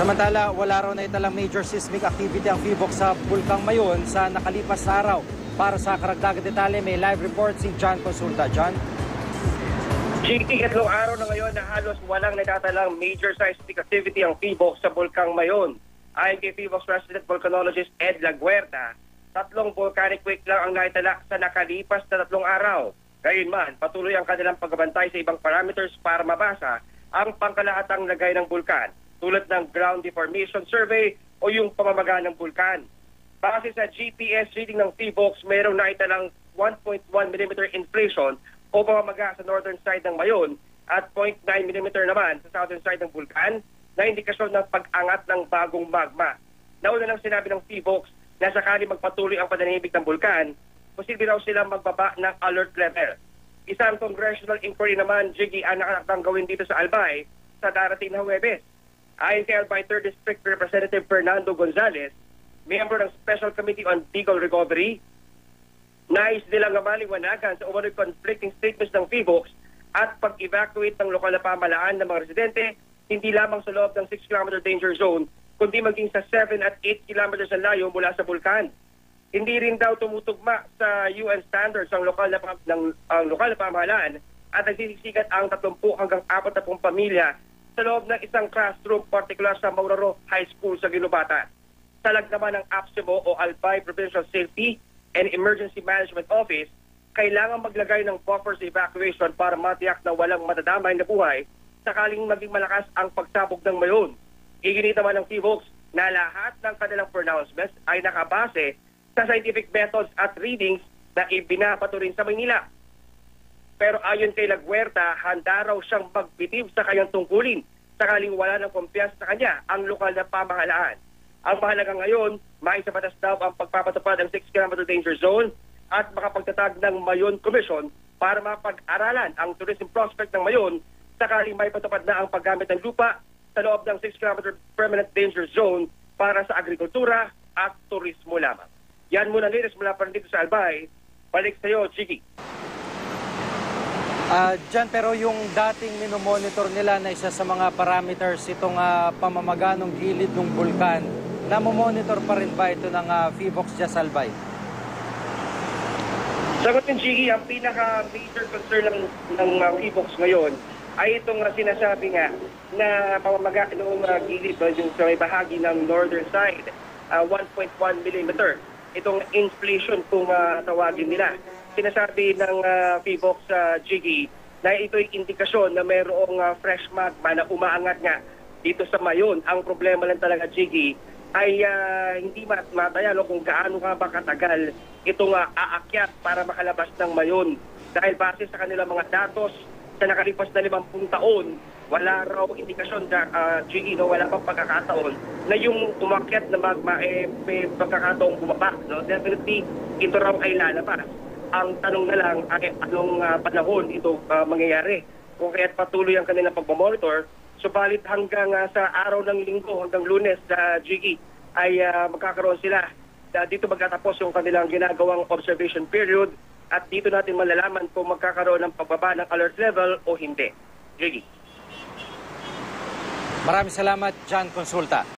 Samantala, wala raw na italang major seismic activity ang PHIVOLCS sa Bulkang Mayon sa nakalipas na araw. Para sa karagdagang detalye, may live report si John Consulta. John? Tatlong araw na ngayon na halos walang natatalang major seismic activity ang PHIVOLCS sa Bulkang Mayon. Ayon kay PHIVOLCS Resident Volcanologist Ed Laguerta, 3 volcanic quake lang ang naitala sa nakalipas na 3 araw. Gayunman, patuloy ang kanilang pagbabantay sa ibang parameters para mabasa ang pangkalahatang lagay ng bulkan, tulad ng ground deformation survey o yung pamamaga ng bulkan. Base sa GPS reading ng PHIVOLCS, mayroong naitalang 1.1 mm inflation o pamamaga sa northern side ng Mayon at 0.9 mm naman sa southern side ng bulkan na indikasyon ng pag-angat ng bagong magma. Nauna lang sinabi ng PHIVOLCS na sakali magpatuloy ang pananahimik ng bulkan, posible raw silang magbaba ng alert level. Isang congressional inquiry naman, Jiggy, ang nakatakdang gawin dito sa Albay sa darating na Huwebes. Ayon kay Albay 3rd District Representative Fernando Gonzales, member ng Special Committee on Legal Recovery, nais nilang maliwanagan sa umano'y conflicting statements ng PHIVOLCS at pag-evacuate ng lokal na pamahalaan ng mga residente, hindi lamang sa loob ng 6-kilometer danger zone, kundi maging sa 7 at 8 kilometers na layo mula sa bulkan. Hindi rin daw tumutugma sa UN standards ang lokal na pamahalaan at nagsisikat ang 30 hanggang 40 pamilya sa loob ng isang classroom, partikular sa Mauraro High School sa Ginubatan. Salag naman ng APSEMO o Albay Provincial Safety and Emergency Management Office, kailangan maglagay ng buffer sa evacuation para matiyak na walang matadamay na buhay sakaling maging malakas ang pagsabog ng Mayon. Iginit naman ng PHIVOLCS na lahat ng kanilang pronouncements ay nakabase sa scientific methods at readings na ibinabato rin sa Maynila. Pero ayon kay Laguerta, handa raw siyang magbitib sa kanyang tungkulin sakaling wala ng kumpiyansa sa kanya ang lokal na pamahalaan. Ang mahalaga ngayon, maisabatas daw ang pagpapatupad ng 6-kilometer danger zone at makapagtatag ng Mayon Commission para mapag-aralan ang tourism prospect ng Mayon sakaling may patupad na ang paggamit ng lupa sa loob ng 6-kilometer permanent danger zone para sa agrikultura at turismo lamang. Yan muna latest mula pa rin dito sa Albay. Balik sa iyo, Chiki. Diyan, pero yung dating minomonitor nila na isa sa mga parameters itong pamamaga ng gilid ng bulkan, namomonitor pa rin ba ito ng PHIVOLCS dyan sa Albay? Sagot ng Chiki, ang pinaka-major concern ng PHIVOLCS ngayon ay itong sinasabi nga na pamamaga ng gilid yung sa may bahagi ng northern side, 1.1 mm. Itong inflation kung tawagin nila. Sinasabi ng PHIVOLCS sa Jiggy na ito'y indikasyon na mayroong fresh magma na umaangat nga dito sa Mayon. Ang problema lang talaga, Jiggy, ay hindi matayalo kung gaano nga ba katagal itong aakyat para makalabas ng Mayon. Dahil base sa kanilang mga datos sa nakalipas na 50 taon, wala raw indikasyon Jiggy, no, wala pang pagkakataon na yung umakyat na magma may pagkakataong bumaba. No? Definitely, ito raw ay lalabas. Ang tanong na lang ay anong panahon ito mangyayari. Kung kaya't patuloy ang kanilang pagmamonitor, subalit hanggang sa araw ng linggo, hanggang Lunes, Jiggy, ay magkakaroon sila. Dito magtatapos yung kanilang ginagawang observation period at dito natin malalaman kung magkakaroon ng pagbaba ng alert level o hindi. Jiggy. Maraming salamat, John Consulta.